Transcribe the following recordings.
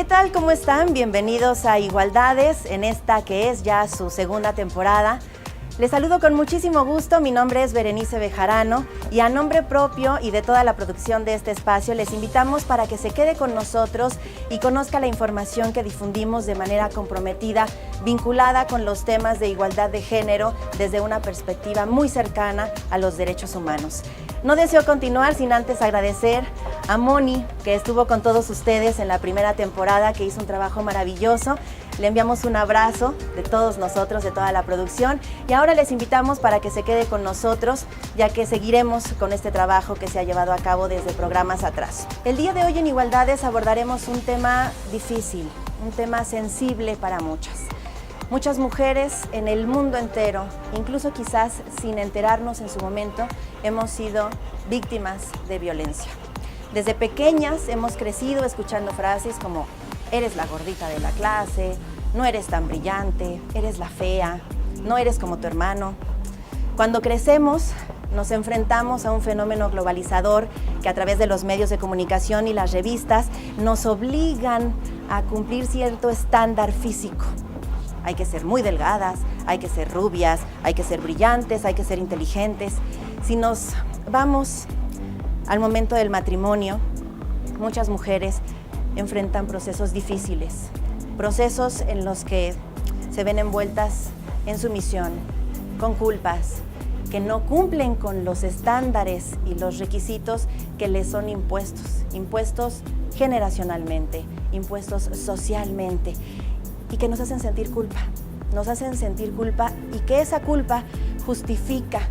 ¿Qué tal? ¿Cómo están? Bienvenidos a Igualdades en esta que es ya su segunda temporada. Les saludo con muchísimo gusto, mi nombre es Berenice Bejarano y a nombre propio y de toda la producción de este espacio les invitamos para que se quede con nosotros y conozca la información que difundimos de manera comprometida, vinculada con los temas de igualdad de género desde una perspectiva muy cercana a los derechos humanos. No deseo continuar sin antes agradecer a Moni, que estuvo con todos ustedes en la primera temporada, que hizo un trabajo maravilloso. Le enviamos un abrazo de todos nosotros, de toda la producción, y ahora les invitamos para que se quede con nosotros, ya que seguiremos con este trabajo que se ha llevado a cabo desde programas atrás. El día de hoy en Igualdades abordaremos un tema difícil, un tema sensible para muchas. Muchas mujeres en el mundo entero, incluso quizás sin enterarnos en su momento, hemos sido víctimas de violencia. Desde pequeñas hemos crecido escuchando frases como eres la gordita de la clase, no eres tan brillante, eres la fea, no eres como tu hermano. Cuando crecemos nos enfrentamos a un fenómeno globalizador que a través de los medios de comunicación y las revistas nos obligan a cumplir cierto estándar físico. Hay que ser muy delgadas, hay que ser rubias, hay que ser brillantes, hay que ser inteligentes. Si nos vamos al momento del matrimonio, muchas mujeres enfrentan procesos difíciles, procesos en los que se ven envueltas en sumisión, con culpas, que no cumplen con los estándares y los requisitos que les son impuestos generacionalmente, impuestos socialmente, y que nos hacen sentir culpa, y que esa culpa justifica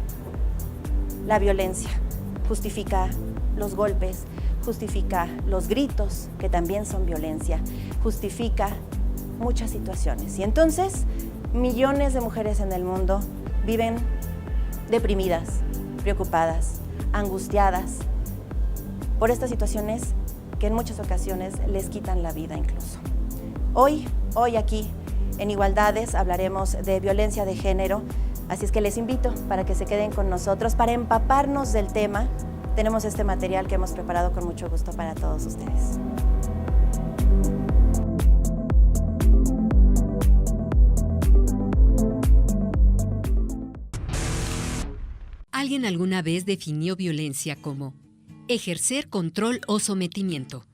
la violencia, justifica los golpes, justifica los gritos, que también son violencia, justifica muchas situaciones. Y entonces, millones de mujeres en el mundo viven deprimidas, preocupadas, angustiadas por estas situaciones que en muchas ocasiones les quitan la vida incluso. Hoy aquí en Igualdades hablaremos de violencia de género, así es que les invito para que se queden con nosotros para empaparnos del tema. Tenemos este material que hemos preparado con mucho gusto para todos ustedes. Alguien alguna vez definió violencia como ejercer control o sometimiento,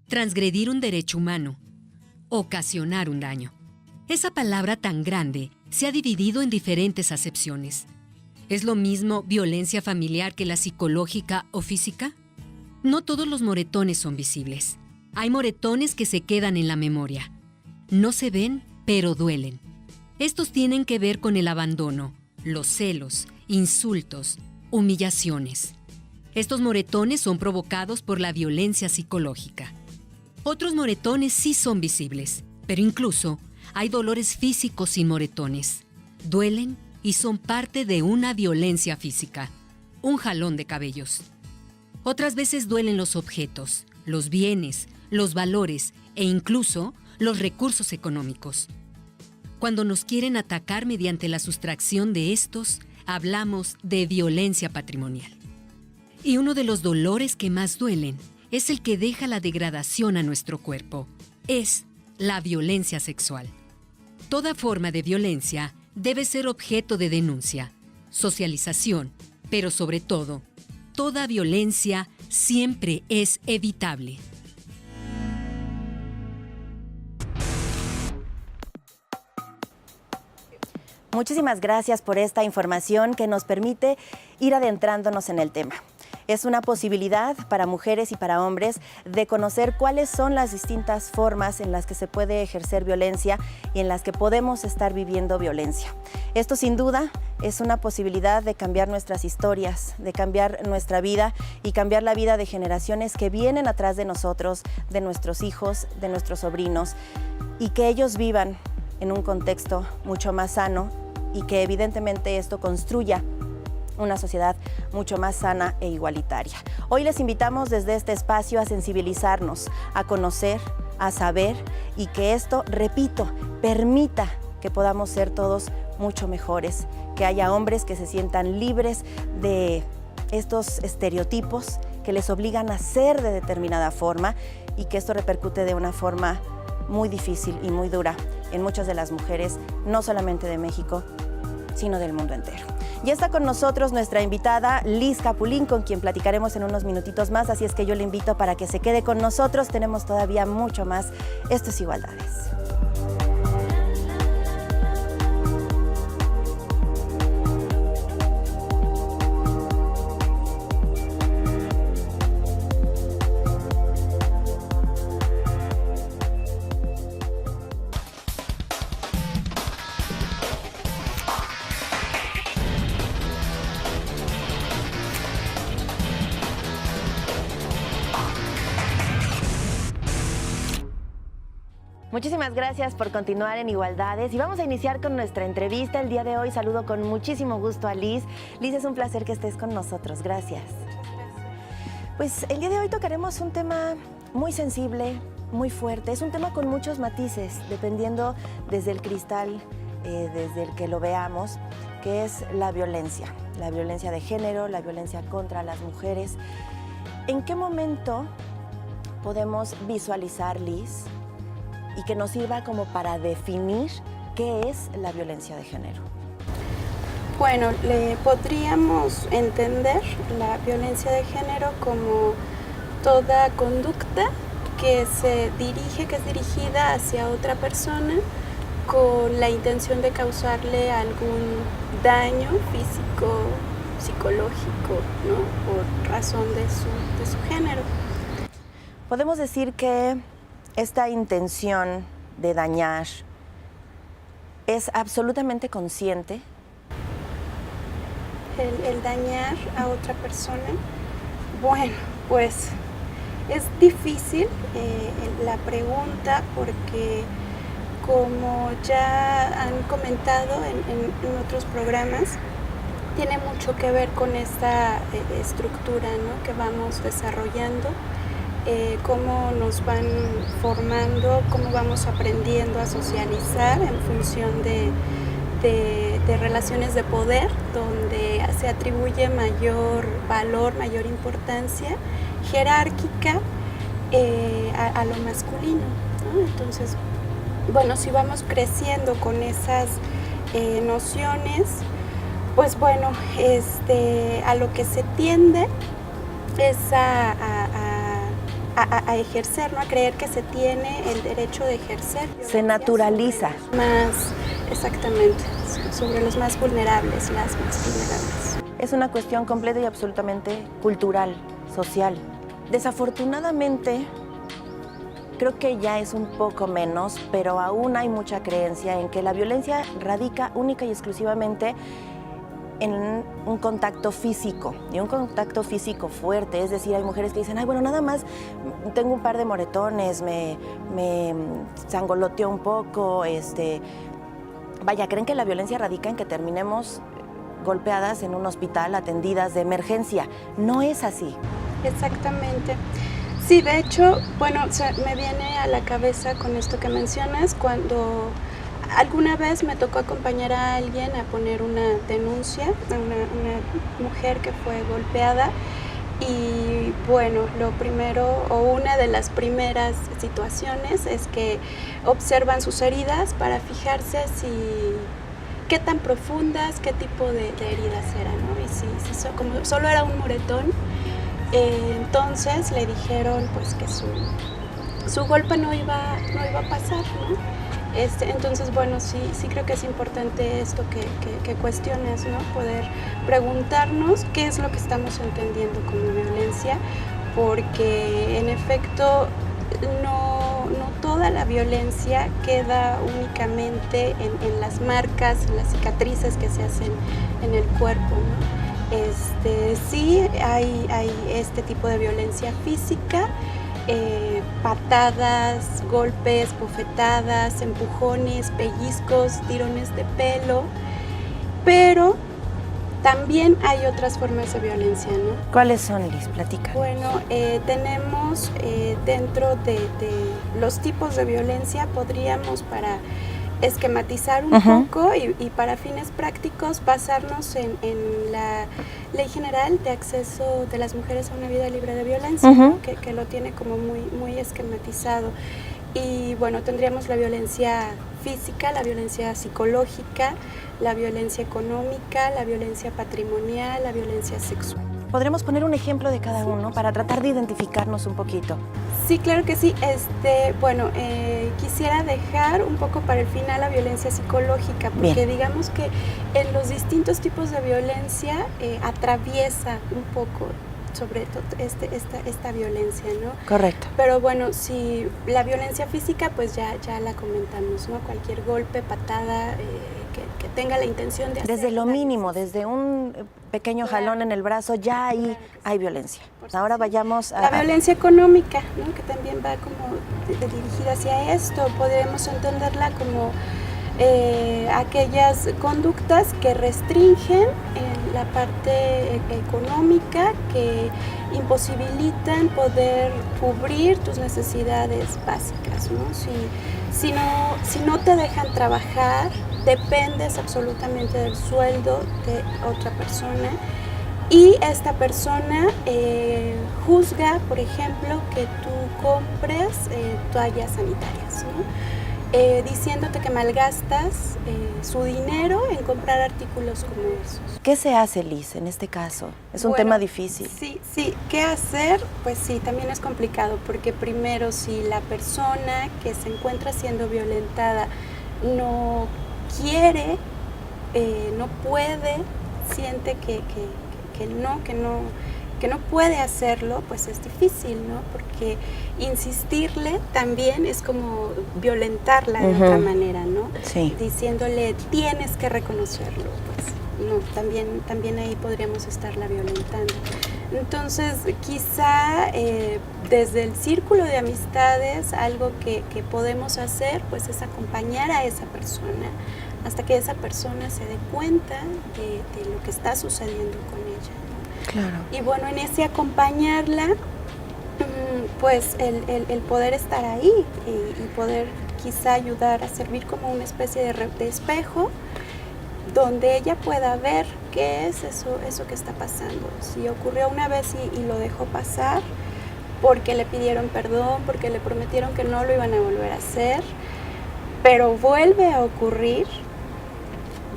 transgredir un derecho humano, ocasionar un daño. Esa palabra tan grande se ha dividido en diferentes acepciones. ¿Es lo mismo violencia familiar que la psicológica o física? No todos los moretones son visibles. Hay moretones que se quedan en la memoria. No se ven, pero duelen. Estos tienen que ver con el abandono, los celos, insultos, humillaciones. Estos moretones son provocados por la violencia psicológica. Otros moretones sí son visibles, pero incluso hay dolores físicos sin moretones. Duelen y son parte de una violencia física, un jalón de cabellos. Otras veces duelen los objetos, los bienes, los valores e incluso los recursos económicos. Cuando nos quieren atacar mediante la sustracción de estos, hablamos de violencia patrimonial. Y uno de los dolores que más duelen es el que deja la degradación a nuestro cuerpo. Es la violencia sexual. Toda forma de violencia debe ser objeto de denuncia, socialización, pero sobre todo, toda violencia siempre es evitable. Muchísimas gracias por esta información que nos permite ir adentrándonos en el tema. Es una posibilidad para mujeres y para hombres de conocer cuáles son las distintas formas en las que se puede ejercer violencia y en las que podemos estar viviendo violencia. Esto sin duda es una posibilidad de cambiar nuestras historias, de cambiar nuestra vida y cambiar la vida de generaciones que vienen atrás de nosotros, de nuestros hijos, de nuestros sobrinos, y que ellos vivan en un contexto mucho más sano y que evidentemente esto construya una sociedad mucho más sana e igualitaria. Hoy les invitamos desde este espacio a sensibilizarnos, a conocer, a saber y que esto, repito, permita que podamos ser todos mucho mejores, que haya hombres que se sientan libres de estos estereotipos que les obligan a ser de determinada forma y que esto repercute de una forma muy difícil y muy dura en muchas de las mujeres, no solamente de México, sino del mundo entero. Ya está con nosotros nuestra invitada Liz Capulín, con quien platicaremos en unos minutitos más, así es que yo le invito para que se quede con nosotros. Tenemos todavía mucho más. Esto es Igualdades. Muchísimas gracias por continuar en Igualdades y vamos a iniciar con nuestra entrevista. El día de hoy saludo con muchísimo gusto a Liz. Liz, es un placer que estés con nosotros. Gracias. Pues el día de hoy tocaremos un tema muy sensible, muy fuerte. Es un tema con muchos matices, dependiendo desde el cristal, desde el que lo veamos, que es la violencia de género, la violencia contra las mujeres. ¿En qué momento podemos visualizar, Liz, y que nos sirva como para definir qué es la violencia de género? Bueno, podríamos entender la violencia de género como toda conducta que es dirigida hacia otra persona con la intención de causarle algún daño físico, psicológico, ¿no? Por razón de su género. Podemos decir que esta intención de dañar es absolutamente consciente. El dañar a otra persona, bueno, pues es difícil la pregunta porque, como ya han comentado en otros programas, tiene mucho que ver con esta estructura, ¿no?, que vamos desarrollando. Cómo nos van formando, cómo vamos aprendiendo a socializar en función de relaciones de poder, donde se atribuye mayor valor, mayor importancia jerárquica a lo masculino, ¿no? Entonces, bueno, si vamos creciendo con esas nociones, pues bueno, a lo que se tiende es a ejercer, ¿no? A creer que se tiene el derecho de ejercer. Se naturaliza. Más, exactamente, sobre los más vulnerables, las más vulnerables. Es una cuestión completa y absolutamente cultural, social. Desafortunadamente, creo que ya es un poco menos, pero aún hay mucha creencia en que la violencia radica única y exclusivamente en un contacto físico, y un contacto físico fuerte. Es decir, hay mujeres que dicen, ay, bueno, nada más tengo un par de moretones, me sangoloteó un poco, vaya, creen que la violencia radica en que terminemos golpeadas en un hospital, atendidas de emergencia. No es así. Exactamente. Sí, de hecho, bueno, me viene a la cabeza con esto que mencionas, cuando alguna vez me tocó acompañar a alguien a poner una denuncia, a una mujer que fue golpeada, y bueno, lo primero o una de las primeras situaciones es que observan sus heridas para fijarse qué tan profundas, qué tipo de heridas eran, ¿no? Y si como solo era un moretón, entonces le dijeron pues que su golpe no iba a pasar, ¿no? Entonces, bueno, sí creo que es importante esto que cuestiones, ¿no? Poder preguntarnos qué es lo que estamos entendiendo como violencia, porque en efecto no toda la violencia queda únicamente en las marcas, en las cicatrices que se hacen en el cuerpo, ¿no? Sí hay este tipo de violencia física, patadas, golpes, bofetadas, empujones, pellizcos, tirones de pelo, pero también hay otras formas de violencia, ¿no? ¿Cuáles son, Liz? Platica. Bueno, tenemos dentro de los tipos de violencia, podríamos, para esquematizar un poco y para fines prácticos, basarnos en la Ley General de Acceso de las Mujeres a una Vida Libre de Violencia, ¿no? que lo tiene como muy esquematizado. Y bueno, tendríamos la violencia física, la violencia psicológica, la violencia económica, la violencia patrimonial, la violencia sexual. ¿Podremos poner un ejemplo de cada uno para tratar de identificarnos un poquito? Sí, claro que sí. Bueno, quisiera dejar un poco para el final la violencia psicológica, porque Bien. digamos que en los distintos tipos de violencia atraviesa un poco sobre todo esta violencia, ¿no? Correcto. Pero bueno, si la violencia física, pues ya la comentamos, ¿no? Cualquier golpe, patada, que tenga la intención de hacer Desde lo daño. mínimo, desde un pequeño jalón en el brazo, ya ahí Claro que sí. hay violencia. Por Ahora sí. vayamos a... La violencia económica, ¿no? Que también va como dirigida hacia esto. Podemos entenderla como aquellas conductas que restringen la parte económica, que imposibilitan poder cubrir tus necesidades básicas, ¿no? Si no te dejan trabajar, dependes absolutamente del sueldo de otra persona. Y esta persona juzga, por ejemplo, que tú compres toallas sanitarias, ¿no? Diciéndote que malgastas su dinero en comprar artículos como esos. ¿Qué se hace, Liz, en este caso? Es un Bueno, tema difícil. Sí. ¿Qué hacer? Pues sí, también es complicado, porque primero, si la persona que se encuentra siendo violentada no quiere, no puede, siente que no puede hacerlo, pues es difícil, ¿no? Porque insistirle también es como violentarla de otra manera, ¿no? Sí. Diciéndole, tienes que reconocerlo, pues no, también ahí podríamos estarla violentando. Entonces, quizá desde el círculo de amistades, algo que podemos hacer, pues es acompañar a esa persona hasta que esa persona se dé cuenta de lo que está sucediendo con ella, ¿no? Claro. Y bueno, en ese acompañarla, pues el poder estar ahí y poder quizá ayudar a servir como una especie de espejo donde ella pueda ver qué es eso que está pasando. Si ocurrió una vez y lo dejó pasar porque le pidieron perdón, porque le prometieron que no lo iban a volver a hacer, pero vuelve a ocurrir,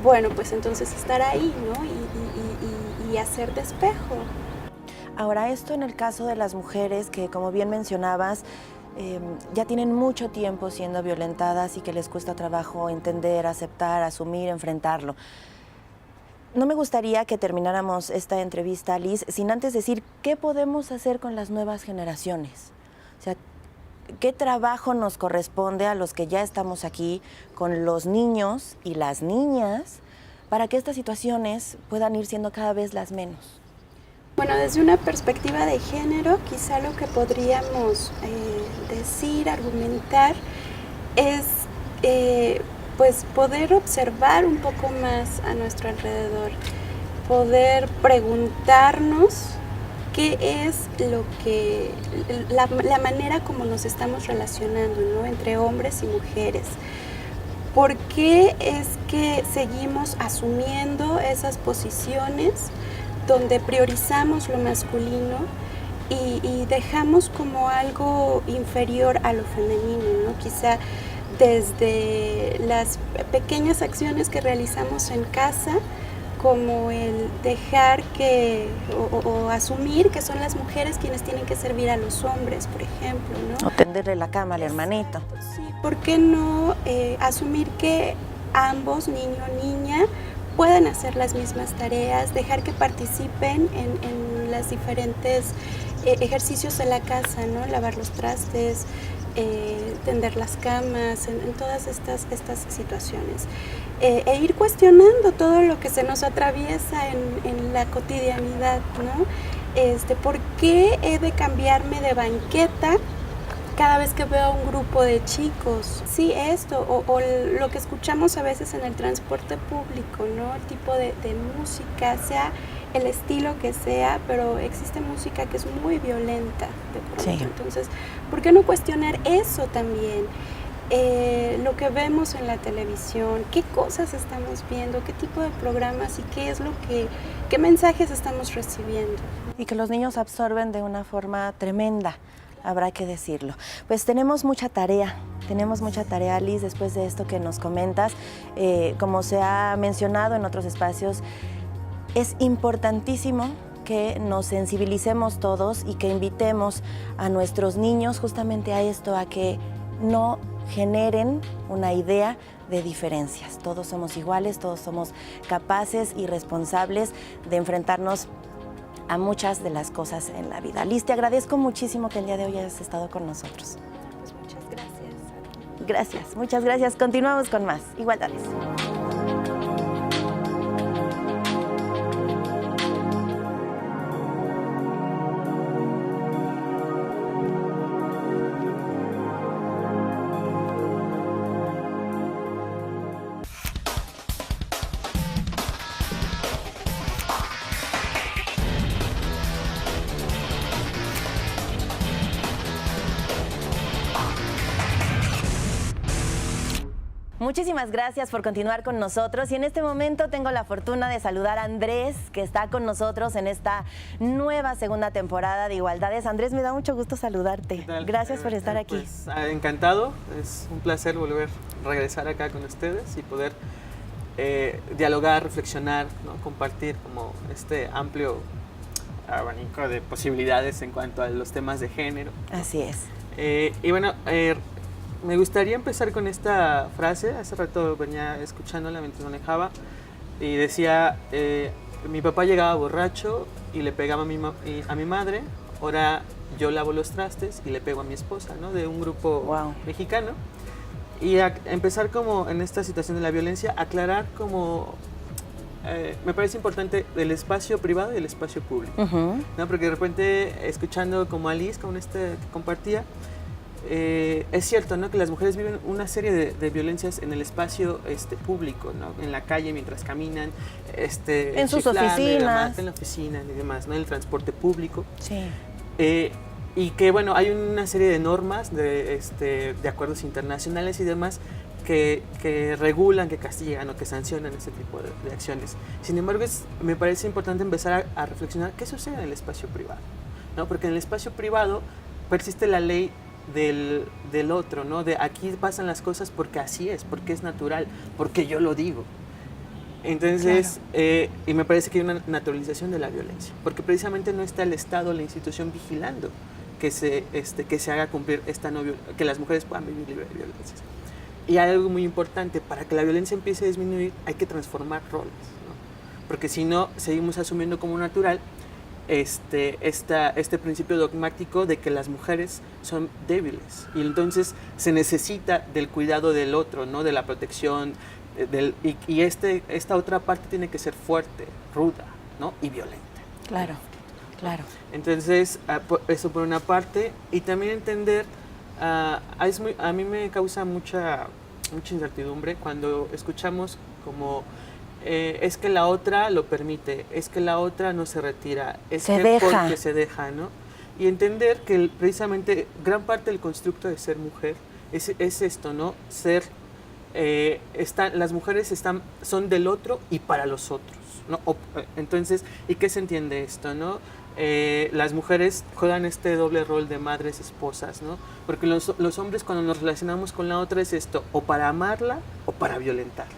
bueno, pues entonces estar ahí, ¿no? Y hacer de espejo. Ahora, esto en el caso de las mujeres que, como bien mencionabas, ya tienen mucho tiempo siendo violentadas y que les cuesta trabajo entender, aceptar, asumir, enfrentarlo. No me gustaría que termináramos esta entrevista, Liz, sin antes decir qué podemos hacer con las nuevas generaciones. O sea, qué trabajo nos corresponde a los que ya estamos aquí con los niños y las niñas para que estas situaciones puedan ir siendo cada vez las menos. Bueno, desde una perspectiva de género, quizá lo que podríamos decir, argumentar, es pues poder observar un poco más a nuestro alrededor, poder preguntarnos qué es la manera como nos estamos relacionando, ¿no? Entre hombres y mujeres. ¿Por qué es que seguimos asumiendo esas posiciones donde priorizamos lo masculino y dejamos como algo inferior a lo femenino, ¿no? Quizá desde las pequeñas acciones que realizamos en casa, como el dejar o asumir que son las mujeres quienes tienen que servir a los hombres, por ejemplo, ¿no? O tenderle la cama al hermanito. Sí, ¿por qué no asumir que ambos, niño o niña, puedan hacer las mismas tareas, dejar que participen en los diferentes ejercicios de la casa, ¿no? Lavar los trastes, tender las camas, en todas estas situaciones. E ir cuestionando todo lo que se nos atraviesa en la cotidianidad, ¿no? ¿Por qué he de cambiarme de banqueta cada vez que veo a un grupo de chicos? Sí, esto, o lo que escuchamos a veces en el transporte público, ¿no? El tipo de música, sea el estilo que sea, pero existe música que es muy violenta de pronto. Sí. Entonces, ¿por qué no cuestionar eso también? Lo que vemos en la televisión, qué cosas estamos viendo, qué tipo de programas y qué mensajes estamos recibiendo. Y que los niños absorben de una forma tremenda habrá que decirlo. Pues tenemos mucha tarea, Liz, después de esto que nos comentas. Como se ha mencionado en otros espacios, es importantísimo que nos sensibilicemos todos y que invitemos a nuestros niños justamente a esto, a que no generen una idea de diferencias. Todos somos iguales, todos somos capaces y responsables de enfrentarnos a muchas de las cosas en la vida. Liz, te agradezco muchísimo que el día de hoy hayas estado con nosotros. Pues muchas gracias. Gracias, muchas gracias. Continuamos con más Igualdades. Muchísimas gracias por continuar con nosotros y en este momento tengo la fortuna de saludar a Andrés, que está con nosotros en esta nueva segunda temporada de Igualdades. Andrés, me da mucho gusto saludarte. Gracias por estar aquí. Pues, encantado, es un placer volver a regresar acá con ustedes y poder dialogar, reflexionar, ¿no? Compartir como este amplio abanico de posibilidades en cuanto a los temas de género. Así es. Y bueno, me gustaría empezar con esta frase. Hace rato venía escuchándola mientras manejaba y decía, mi papá llegaba borracho y le pegaba a mi madre, ahora yo lavo los trastes y le pego a mi esposa, ¿no? De un grupo mexicano. Y empezar como en esta situación de la violencia, aclarar como, me parece importante el espacio privado y el espacio público, ¿no? Porque de repente escuchando como Alice, como que compartía, es cierto, ¿no? Que las mujeres viven una serie de violencias en el espacio público, ¿no? En la calle mientras caminan, en sus oficinas, en la oficina y demás, ¿no? En el transporte público. Sí. Y que bueno, hay una serie de normas, de acuerdos internacionales y demás que regulan, que castigan o que sancionan ese tipo de acciones. Sin embargo, me parece importante empezar a reflexionar qué sucede en el espacio privado, ¿no? Porque en el espacio privado persiste la ley del otro, ¿no? De aquí pasan las cosas porque así es, porque es natural, porque yo lo digo. Entonces, claro. Y me parece que hay una naturalización de la violencia, porque precisamente no está el Estado, la institución vigilando que se haga cumplir que las mujeres puedan vivir libres de violencias. Y hay algo muy importante, para que la violencia empiece a disminuir hay que transformar roles, ¿no? Porque si no, seguimos asumiendo como natural este principio dogmático de que las mujeres son débiles y entonces se necesita del cuidado del otro, ¿no? De la protección, y esta otra parte tiene que ser fuerte, ruda, ¿no? Y violenta. Claro, claro. Entonces, eso por una parte, y también entender, a mí me causa mucha incertidumbre cuando escuchamos como es que la otra lo permite, es que la otra no se retira, porque se deja, ¿no? Y entender que precisamente gran parte del constructo de ser mujer es esto, ¿no? Las mujeres son del otro y para los otros, ¿no? Entonces, ¿y qué se entiende esto, no? Las mujeres juegan este doble rol de madres, esposas, ¿no? Porque los hombres, cuando nos relacionamos con la otra, es esto, o para amarla o para violentarla,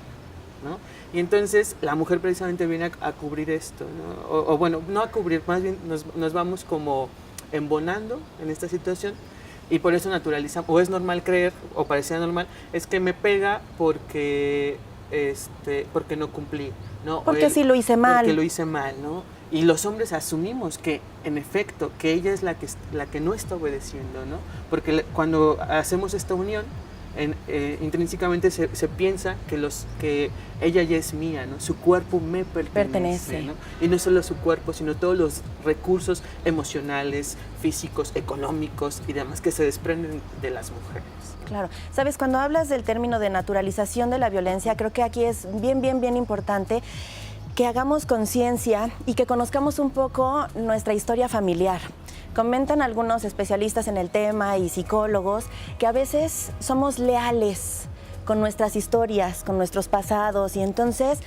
¿no? Y entonces la mujer precisamente viene a cubrir esto, ¿no? O bueno, no a cubrir, más bien nos vamos como embonando en esta situación, y por eso naturalizamos, o es normal creer, o parecía normal, es que me pega porque no cumplí, ¿no? Porque sí lo hice mal. Porque lo hice mal, ¿no? Y los hombres asumimos que, en efecto, que ella es la que no está obedeciendo, ¿no? Porque cuando hacemos esta unión, intrínsecamente se piensa que ella ya es mía, ¿no? Su cuerpo me pertenece, ¿no? Y no solo su cuerpo, sino todos los recursos emocionales, físicos, económicos y demás que se desprenden de las mujeres. Claro. Sabes, cuando hablas del término de naturalización de la violencia, creo que aquí es bien importante que hagamos conciencia y que conozcamos un poco nuestra historia familiar. Comentan algunos especialistas en el tema y psicólogos que a veces somos leales con nuestras historias, con nuestros pasados, y entonces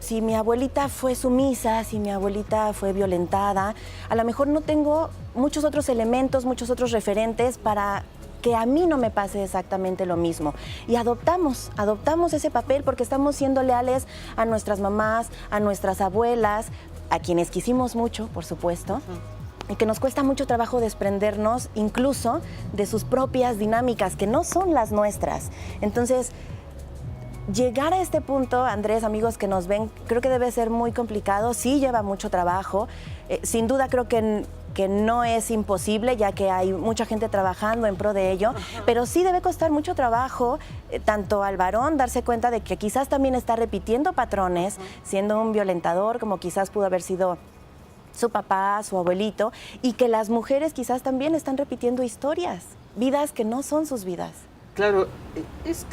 si mi abuelita fue sumisa, si mi abuelita fue violentada, a lo mejor no tengo muchos otros elementos, muchos otros referentes para que a mí no me pase exactamente lo mismo. Y adoptamos ese papel porque estamos siendo leales a nuestras mamás, a nuestras abuelas, a quienes quisimos mucho, por supuesto, y que nos cuesta mucho trabajo desprendernos incluso de sus propias dinámicas, que no son las nuestras. Entonces, llegar a este punto, Andrés, amigos que nos ven, creo que debe ser muy complicado, sí lleva mucho trabajo, sin duda creo que no es imposible, ya que hay mucha gente trabajando en pro de ello, pero sí debe costar mucho trabajo, tanto al varón darse cuenta de que quizás también está repitiendo patrones, siendo un violentador, como quizás pudo haber sido su papá, su abuelito, y que las mujeres quizás también están repitiendo historias, vidas que no son sus vidas. Claro, es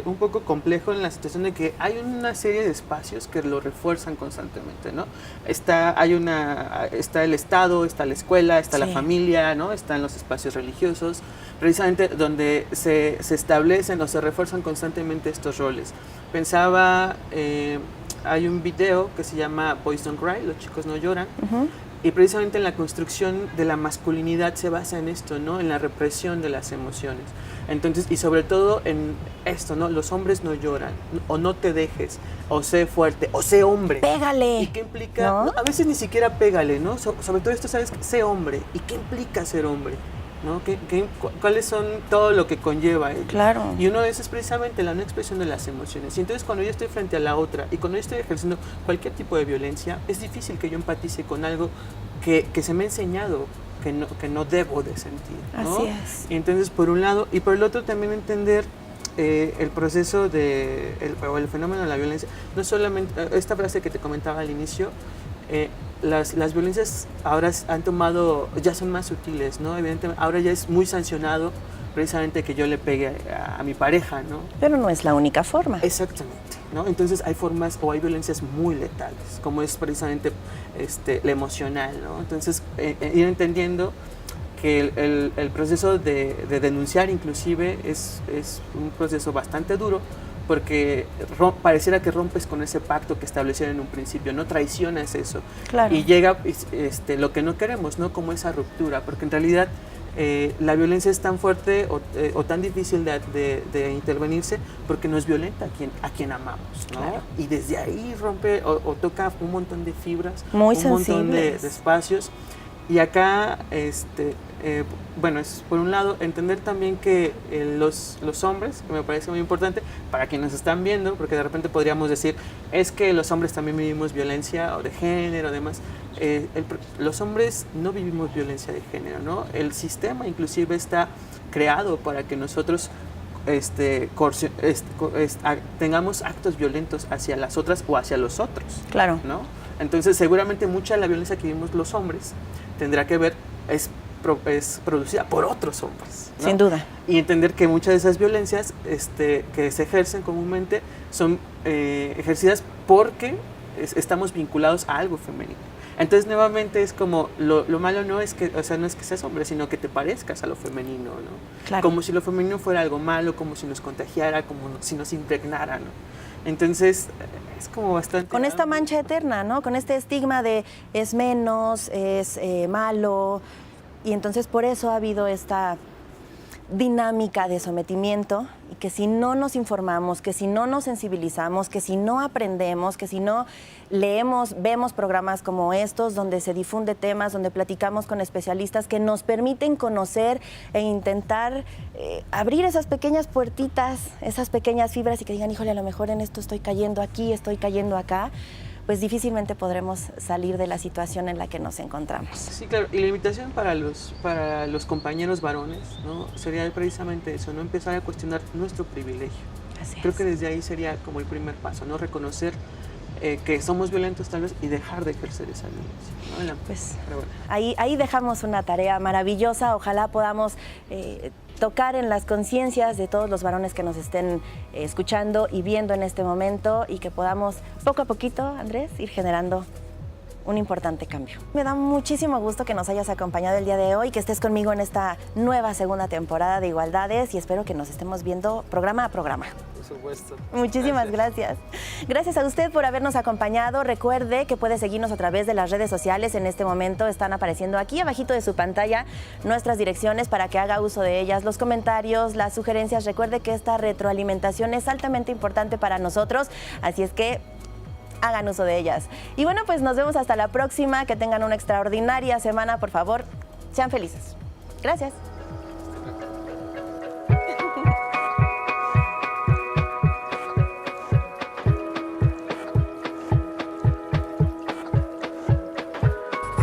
un poco complejo en la situación de que hay una serie de espacios que lo refuerzan constantemente, ¿no? Está el Estado, está la escuela, está la familia, ¿no? Están los espacios religiosos, precisamente donde se establecen o se refuerzan constantemente estos roles. Pensaba, hay un video que se llama Boys Don't Cry, los chicos no lloran, y precisamente en la construcción de la masculinidad se basa en esto, ¿no? En la represión de las emociones. Entonces, y sobre todo en esto, ¿no? Los hombres no lloran, o no te dejes, o sé fuerte, o sé hombre. ¡Pégale! ¿Y qué implica? ¿No? No, a veces ni siquiera pégale, ¿no? Sobre todo esto, ¿sabes? Sé hombre. ¿Y qué implica ser hombre? ¿No? ¿Cuáles son todo lo que conlleva ello? Claro. Y uno de esos es precisamente la no expresión de las emociones. Y entonces cuando yo estoy frente a la otra y cuando yo estoy ejerciendo cualquier tipo de violencia, es difícil que yo empatice con algo que se me ha enseñado que no debo de sentir, ¿no? Así es. Y entonces por un lado, y por el otro también entender el proceso o el fenómeno de la violencia. No solamente, esta frase que te comentaba al inicio, las violencias ahora ya son más sutiles, ¿no? Evidentemente, ahora ya es muy sancionado precisamente que yo le pegue a mi pareja, ¿no? Pero no es la única forma. Exactamente, ¿no? Entonces hay formas o hay violencias muy letales, como es precisamente la emocional, ¿no? Entonces ir entendiendo que el proceso de denunciar inclusive es un proceso bastante duro, porque pareciera que rompes con ese pacto que establecieron en un principio, no traicionas eso. Claro. Y llega lo que no queremos, ¿no? Como esa ruptura, porque en realidad la violencia es tan fuerte o tan difícil de intervenirse porque nos violenta a quien amamos, ¿no? Claro. Y desde ahí rompe o toca un montón de fibras, muy un montón de sensibles. espacios. Y acá, bueno, es por un lado entender también que los hombres, que me parece muy importante, para quienes nos están viendo, porque de repente podríamos decir, es que los hombres también vivimos violencia o de género, demás. Los hombres no vivimos violencia de género, ¿no? El sistema inclusive está creado para que nosotros tengamos actos violentos hacia las otras o hacia los otros. Claro. ¿No? Entonces seguramente mucha de la violencia que vivimos los hombres tendrá que ver, es producida por otros hombres, ¿no? Sin duda. Y entender que muchas de esas violencias que se ejercen comúnmente son ejercidas porque estamos vinculados a algo femenino. Entonces nuevamente es como lo malo no es que, o sea, no es que seas hombre, sino que te parezcas a lo femenino, ¿no? Claro. Como si lo femenino fuera algo malo, como si nos contagiara, como si nos impregnara, ¿no? Entonces es como bastante... Con esta mancha eterna, ¿no? Con este estigma de es menos, es malo, y entonces por eso ha habido esta dinámica de sometimiento, y que si no nos informamos, que si no nos sensibilizamos, que si no aprendemos, que si no leemos, vemos programas como estos donde se difunde temas, donde platicamos con especialistas que nos permiten conocer e intentar abrir esas pequeñas puertitas, esas pequeñas fibras, y que digan, híjole, a lo mejor en esto estoy cayendo aquí, estoy cayendo acá, pues difícilmente podremos salir de la situación en la que nos encontramos. Sí, claro, y la invitación para los compañeros varones, ¿no? Sería precisamente eso, no empezar a cuestionar nuestro privilegio. Así Creo es. que desde ahí sería como el primer paso, ¿no? Reconocer que somos violentos tal vez y dejar de ejercer esa violencia, ¿no? Pues pero bueno. ahí dejamos una tarea maravillosa, ojalá podamos tocar en las conciencias de todos los varones que nos estén escuchando y viendo en este momento, y que podamos poco a poquito, Andrés, ir generando un importante cambio. Me da muchísimo gusto que nos hayas acompañado el día de hoy, que estés conmigo en esta nueva segunda temporada de Igualdades y espero que nos estemos viendo programa a programa. Por supuesto. Muchísimas gracias. Gracias a usted por habernos acompañado. Recuerde que puede seguirnos a través de las redes sociales. En este momento están apareciendo aquí abajito de su pantalla nuestras direcciones para que haga uso de ellas. Los comentarios, las sugerencias. Recuerde que esta retroalimentación es altamente importante para nosotros, así es que hagan uso de ellas. Y bueno, pues nos vemos hasta la próxima. Que tengan una extraordinaria semana, por favor. Sean felices. Gracias.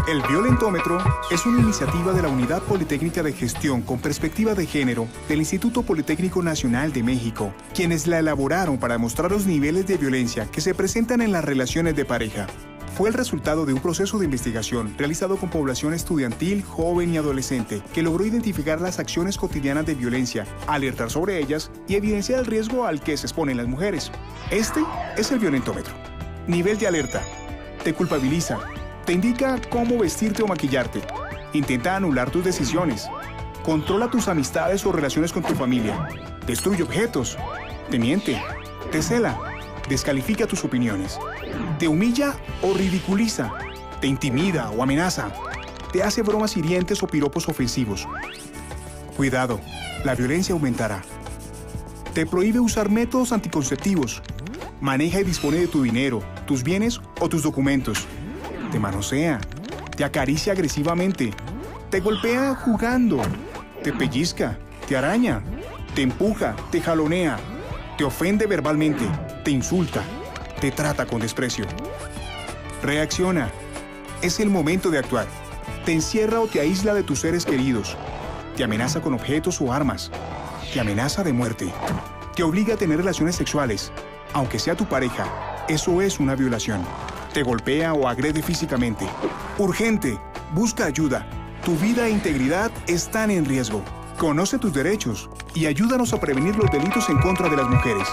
El Violentómetro es una iniciativa de la Unidad Politécnica de Gestión con Perspectiva de Género del Instituto Politécnico Nacional de México, quienes la elaboraron para demostrar los niveles de violencia que se presentan en las relaciones de pareja. Fue el resultado de un proceso de investigación realizado con población estudiantil, joven y adolescente, que logró identificar las acciones cotidianas de violencia, alertar sobre ellas y evidenciar el riesgo al que se exponen las mujeres. Este es el Violentómetro. Nivel de alerta. Te culpabiliza. Te indica cómo vestirte o maquillarte. Intenta anular tus decisiones. Controla tus amistades o relaciones con tu familia. Destruye objetos. Te miente. Te cela. Descalifica tus opiniones. Te humilla o ridiculiza. Te intimida o amenaza. Te hace bromas hirientes o piropos ofensivos. Cuidado, la violencia aumentará. Te prohíbe usar métodos anticonceptivos. Maneja y dispone de tu dinero, tus bienes o tus documentos. Te manosea, te acaricia agresivamente, te golpea jugando, te pellizca, te araña, te empuja, te jalonea, te ofende verbalmente, te insulta, te trata con desprecio. Reacciona. Es el momento de actuar. Te encierra o te aísla de tus seres queridos. Te amenaza con objetos o armas. Te amenaza de muerte. Te obliga a tener relaciones sexuales. Aunque sea tu pareja, eso es una violación. Te golpea o agrede físicamente. Urgente, busca ayuda. Tu vida e integridad están en riesgo. Conoce tus derechos y ayúdanos a prevenir los delitos en contra de las mujeres.